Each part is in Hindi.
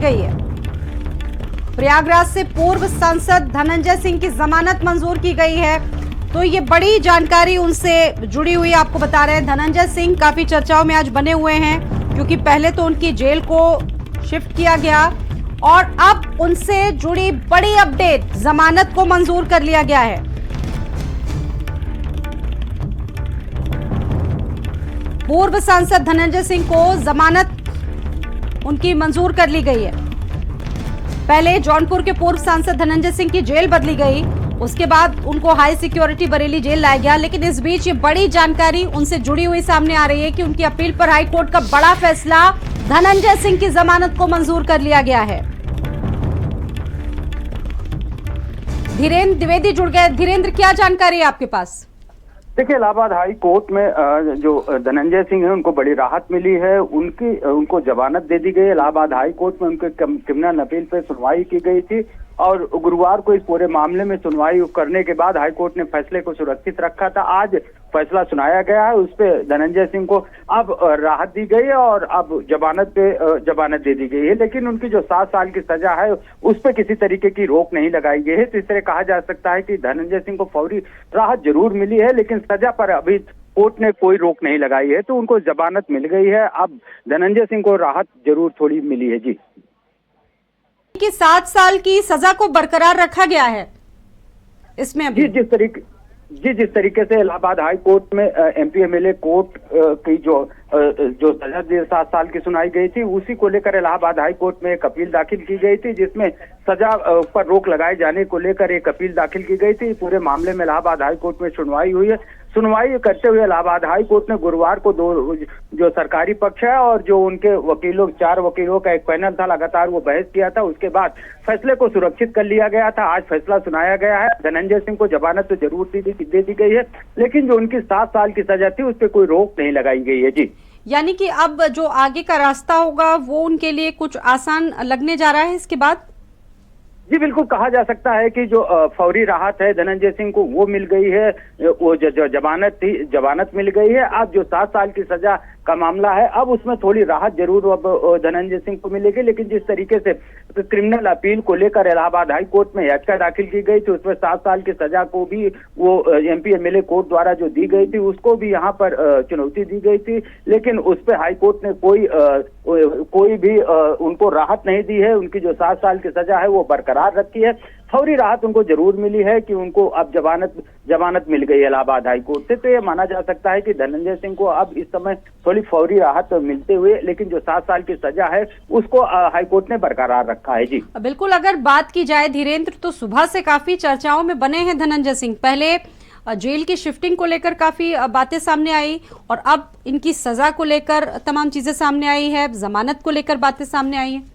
गई है। प्रयागराज से पूर्व सांसद धनंजय सिंह की जमानत मंजूर की गई है। तो ये बड़ी जानकारी उनसे जुड़ी हुई आपको बता रहे हैं। धनंजय सिंह काफी चर्चाओं में आज बने हुए हैं क्योंकि पहले तो उनकी जेल को शिफ्ट किया गया और अब उनसे जुड़ी बड़ी अपडेट, जमानत को मंजूर कर लिया गया है। पूर्व सांसद धनंजय सिंह को जमानत उनकी मंजूर कर ली गई है। पहले जौनपुर के पूर्व सांसद धनंजय सिंह की जेल बदली गई, उसके बाद उनको हाई सिक्योरिटी बरेली जेल लाया गया। लेकिन इस बीच ये बड़ी जानकारी उनसे जुड़ी हुई सामने आ रही है कि उनकी अपील पर हाई कोर्ट का बड़ा फैसला, धनंजय सिंह की जमानत को मंजूर कर लिया गया है। धीरेन्द्र द्विवेदी जुड़ गए। धीरेन्द्र, क्या जानकारी है आपके पास? देखिए, इलाहाबाद हाई कोर्ट में जो धनंजय सिंह है उनको बड़ी राहत मिली है। उनको जमानत दे दी गई। इलाहाबाद हाई कोर्ट में उनके क्रिमिनल अपील पे सुनवाई की गई थी और गुरुवार को इस पूरे मामले में सुनवाई करने के बाद हाई कोर्ट ने फैसले को सुरक्षित रखा था। आज फैसला सुनाया गया है, उस पे धनंजय सिंह को अब राहत दी गई है और अब जमानत दे दी गई है। लेकिन उनकी जो 7 साल की सजा है उस पे किसी तरीके की रोक नहीं लगाई गई है। तो इस तरह कहा जा सकता है कि धनंजय सिंह को फौरी राहत जरूर मिली है, लेकिन सजा पर अभी कोर्ट ने कोई रोक नहीं लगाई है। तो उनको जमानत मिल गई है। अब धनंजय सिंह को राहत जरूर थोड़ी मिली है। जी, कि 7 साल की सजा को बरकरार रखा गया है इसमें अभी। जिस तरीके से इलाहाबाद हाई कोर्ट में एमपी एमएलए कोर्ट की जो सजा 7 साल की सुनाई गई थी, उसी को लेकर इलाहाबाद हाई कोर्ट में एक अपील दाखिल की गई थी, जिसमें सजा पर रोक लगाए जाने को लेकर एक अपील दाखिल की गई थी। पूरे मामले में इलाहाबाद हाई कोर्ट में सुनवाई हुई है। सुनवाई करते हुए इलाहाबाद हाई कोर्ट ने गुरुवार को जो सरकारी पक्ष है और जो उनके वकीलों 4 वकीलों का एक पैनल था, लगातार वो बहस किया था। उसके बाद फैसले को सुरक्षित कर लिया गया था। आज फैसला सुनाया गया है। धनंजय सिंह को जमानत तो जरूर दे दी गई है, लेकिन जो उनकी 7 साल की सजा थी उस पर कोई रोक नहीं लगाई गई है। जी, यानी कि अब जो आगे का रास्ता होगा वो उनके लिए कुछ आसान लगने जा रहा है इसके बाद? जी बिल्कुल, कहा जा सकता है कि जो फौरी राहत है धनंजय सिंह को वो मिल गई है। वो जो जमानत मिल गई है। अब जो 7 साल की सजा का मामला है, अब उसमें थोड़ी राहत जरूर अब धनंजय सिंह को मिलेगी। लेकिन जिस तरीके से क्रिमिनल अपील को लेकर इलाहाबाद हाई कोर्ट में याचिका दाखिल की गई थी, उसमें 7 साल की सजा को भी वो एमपी एमएलए कोर्ट द्वारा जो दी गई थी उसको भी यहाँ पर चुनौती दी गई थी। लेकिन उस पर हाई कोर्ट ने कोई भी उनको राहत नहीं दी है। उनकी जो 7 साल की सजा है वो बरकरार रखी है। फौरी राहत उनको जरूर मिली है कि उनको अब जमानत मिल गई है इलाहाबाद हाई कोर्ट से। तो ये माना जा सकता है कि धनंजय सिंह को अब इस समय थोड़ी फौरी राहत मिलते हुए, लेकिन जो 7 साल की सजा है उसको हाई कोर्ट ने बरकरार रखा है। जी बिल्कुल, अगर बात की जाए धीरेन्द्र, तो सुबह से काफी चर्चाओं में बने हैं धनंजय सिंह। पहले जेल की शिफ्टिंग को लेकर काफी बातें सामने आई और अब इनकी सजा को लेकर तमाम चीजें सामने आई है, जमानत को लेकर बातें सामने आई है।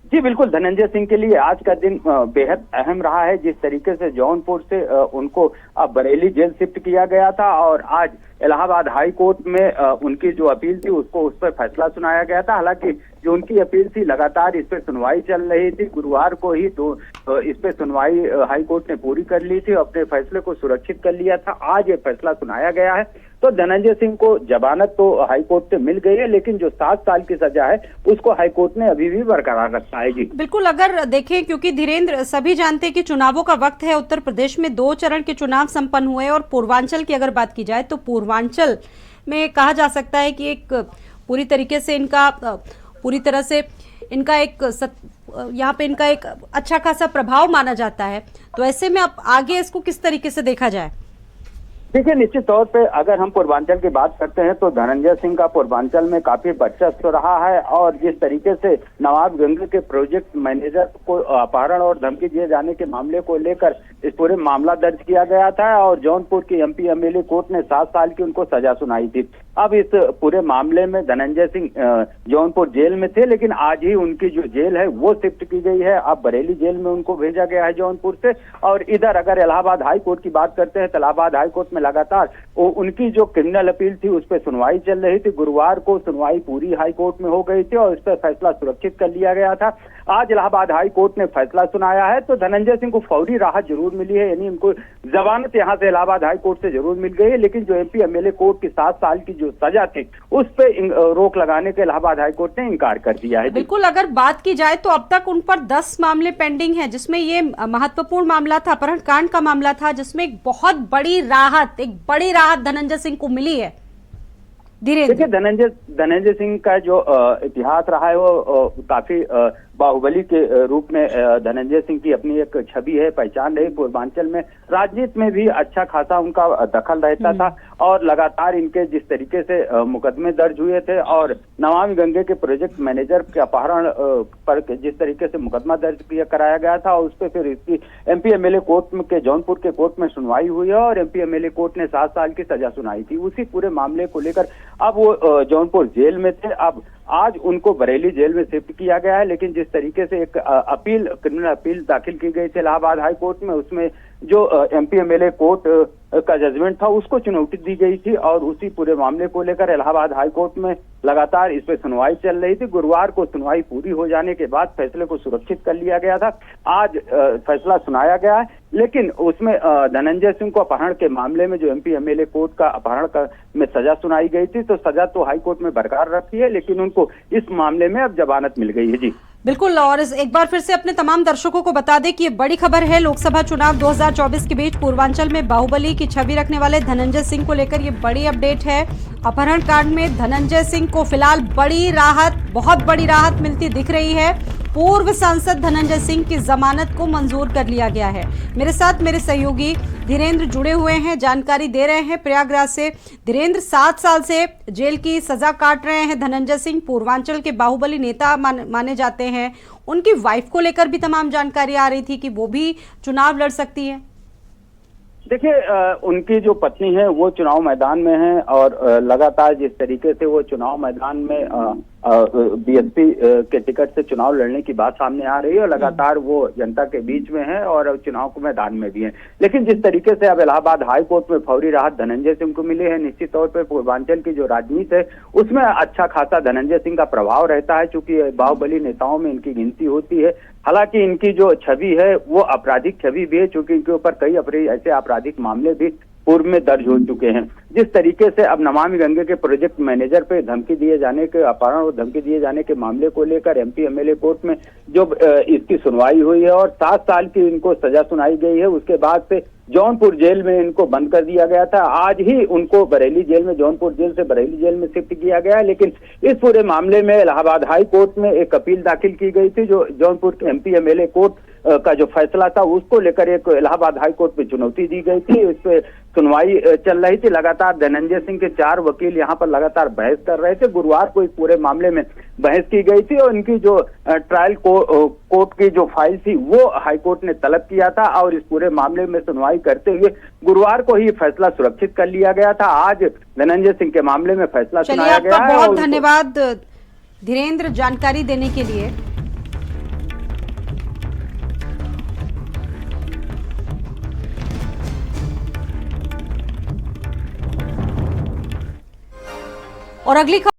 जी बिल्कुल, धनंजय सिंह के लिए आज का दिन बेहद अहम रहा है। जिस तरीके से जौनपुर से उनको बरेली जेल शिफ्ट किया गया था और आज इलाहाबाद हाई कोर्ट में उनकी जो अपील थी उसको उस पर फैसला सुनाया गया था। हालांकि जो उनकी अपील थी लगातार इस पर सुनवाई चल रही थी। गुरुवार को ही इस पे सुनवाई हाई कोर्ट ने पूरी कर ली थी, अपने फैसले को सुरक्षित कर लिया था। आज ये फैसला सुनाया गया है। तो धनंजय सिंह को जमानत तो हाई कोर्ट से मिल गई है, लेकिन जो 7 साल की सजा है उसको हाई कोर्ट ने अभी भी बरकरार रखा है। जी बिल्कुल, अगर देखें, क्योंकि धीरेन्द्र सभी जानते हैं कि चुनावों का वक्त है। उत्तर प्रदेश में 2 चरण के चुनाव संपन्न हुए और पूर्वांचल की अगर बात की जाए तो पूर्वांचल में कहा जा सकता है कि एक पूरी तरह से इनका यहाँ पे इनका एक अच्छा खासा प्रभाव माना जाता है। तो ऐसे में अब आगे इसको किस तरीके से देखा जाए? देखिए, निश्चित तौर पे अगर हम पूर्वांचल की बात करते हैं तो धनंजय सिंह का पूर्वांचल में काफी वर्चस्व रहा है। और जिस तरीके से नवाबगंज के प्रोजेक्ट मैनेजर को अपहरण और धमकी दिए जाने के मामले को लेकर इस पूरे मामला दर्ज किया गया था और जौनपुर की एमपी एमएलए कोर्ट ने 7 साल की उनको सजा सुनाई थी। अब इस पूरे मामले में धनंजय सिंह जौनपुर जेल में थे, लेकिन आज ही उनकी जो जेल है वो शिफ्ट की गई है। अब बरेली जेल में उनको भेजा गया है जौनपुर से। और इधर अगर इलाहाबाद हाई कोर्ट की बात करते हैं तो इलाहाबाद हाई कोर्ट में लगातार उनकी जो क्रिमिनल अपील थी उस पर सुनवाई चल रही थी। गुरुवार को सुनवाई पूरी हाई कोर्ट में हो गई थी और इस पर फैसला सुरक्षित कर लिया गया था। आज इलाहाबाद हाई कोर्ट ने फैसला सुनाया है। तो धनंजय सिंह को फौरी राहत जरूर मिली है, यानी उनको जमानत यहाँ से इलाहाबाद हाई कोर्ट से जरूर मिल गई है, लेकिन जो एमपी एमएलए कोर्ट की 7 साल की जो सजा थी उस पे रोक लगाने के इलाहाबाद हाई कोर्ट ने इनकार कर दिया है। बिल्कुल, अगर बात की जाए तो अब तक उन पर 10 मामले पेंडिंग हैं, जिसमें ये महत्वपूर्ण मामला था, अपहरण कांड का मामला था, जिसमें एक बड़ी राहत धनंजय सिंह को मिली है। देखिए, धनंजय सिंह का जो इतिहास रहा है वो काफी बाहुबली के रूप में धनंजय सिंह की अपनी एक छवि है, पहचान रही। पूर्वांचल में राजनीति में भी अच्छा खासा उनका दखल रहता था और लगातार इनके जिस तरीके से मुकदमे दर्ज हुए थे और नमामि गंगे के प्रोजेक्ट मैनेजर के अपहरण पर जिस तरीके से मुकदमा दर्ज कराया गया था, उस पर फिर इसकी एमपी एमएलए कोर्ट के जौनपुर के कोर्ट में सुनवाई हुई है और एमपी एमएलए कोर्ट ने 7 साल की सजा सुनाई थी। उसी पूरे मामले को लेकर अब वो जौनपुर जेल में थे, अब आज उनको बरेली जेल में शिफ्ट किया गया है। लेकिन जिस तरीके से एक क्रिमिनल अपील दाखिल की गई थी इलाहाबाद हाई कोर्ट में, उसमें जो एमपी एमएलए कोर्ट का जजमेंट था उसको चुनौती दी गई थी और उसी पूरे मामले को लेकर इलाहाबाद हाई कोर्ट में लगातार इस पे सुनवाई चल रही थी। गुरुवार को सुनवाई पूरी हो जाने के बाद फैसले को सुरक्षित कर लिया गया था। आज फैसला सुनाया गया है, लेकिन उसमें धनंजय सिंह को अपहरण के मामले में जो एमपी एमएलए कोर्ट का अपहरण में सजा सुनाई गई थी, तो सजा तो हाई कोर्ट में बरकरार रखी है, लेकिन उनको इस मामले में अब जमानत मिल गई है। जी बिल्कुल, और एक बार फिर से अपने तमाम दर्शकों को बता दें कि ये बड़ी खबर है। लोकसभा चुनाव 2024 के बीच पूर्वांचल में बाहुबली की छवि रखने वाले धनंजय सिंह को लेकर ये बड़ी अपडेट है। अपहरण कांड में धनंजय सिंह को फिलहाल बहुत बड़ी राहत मिलती दिख रही है। पूर्व सांसद धनंजय सिंह की जमानत को मंजूर कर लिया गया है। मेरे साथ मेरे सहयोगी धीरेन्द्र जुड़े हुए हैं, जानकारी दे रहे हैं प्रयागराज से। धीरेन्द्र, 7 साल से जेल की सजा काट रहे हैं धनंजय सिंह, पूर्वांचल के बाहुबली नेता माने जाते हैं। उनकी वाइफ को लेकर भी तमाम जानकारी आ रही थी कि वो भी चुनाव लड़ सकती है। देखिए, उनकी जो पत्नी है वो चुनाव मैदान में है और लगातार जिस तरीके से वो चुनाव मैदान में बीएसपी के टिकट से चुनाव लड़ने की बात सामने आ रही है और लगातार वो जनता के बीच में है और चुनाव के मैदान में भी है। लेकिन जिस तरीके से अब इलाहाबाद हाई कोर्ट में फौरी राहत धनंजय सिंह को मिली है, निश्चित तौर पर पूर्वांचल की जो राजनीति है उसमें अच्छा खासा धनंजय सिंह का प्रभाव रहता है, चूंकि बाहुबली नेताओं में इनकी गिनती होती है। हालांकि इनकी जो छवि है वो आपराधिक छवि भी है, चूंकि इनके ऊपर कई ऐसे आपराधिक मामले भी पूर्व में दर्ज हो चुके हैं। जिस तरीके से अब नमामि गंगे के प्रोजेक्ट मैनेजर पे धमकी दिए जाने के अपहरण और धमकी दिए जाने के मामले को लेकर एमपी एमएलए कोर्ट में जो इसकी सुनवाई हुई है और 7 साल की इनको सजा सुनाई गई है, उसके बाद से जौनपुर जेल में इनको बंद कर दिया गया था। आज ही उनको बरेली जेल में, जौनपुर जेल से बरेली जेल में शिफ्ट किया गया है। लेकिन इस पूरे मामले में इलाहाबाद हाई कोर्ट में एक अपील दाखिल की गई थी, जो जौनपुर के एमपी एमएलए कोर्ट का जो फैसला था उसको लेकर एक इलाहाबाद हाई कोर्ट में चुनौती दी गई थी। इस पे सुनवाई चल रही थी। लगातार धनंजय सिंह के 4 वकील यहाँ पर लगातार बहस कर रहे थे। गुरुवार को इस पूरे मामले में बहस की गई थी और इनकी जो ट्रायल कोर्ट की जो फाइल थी वो हाई कोर्ट ने तलब किया था और इस पूरे मामले में सुनवाई करते हुए गुरुवार को ही फैसला सुरक्षित कर लिया गया था। आज धनंजय सिंह के मामले में फैसला सुनाया गया है। बहुत धन्यवाद धीरेन्द्र जानकारी देने के लिए। और अगली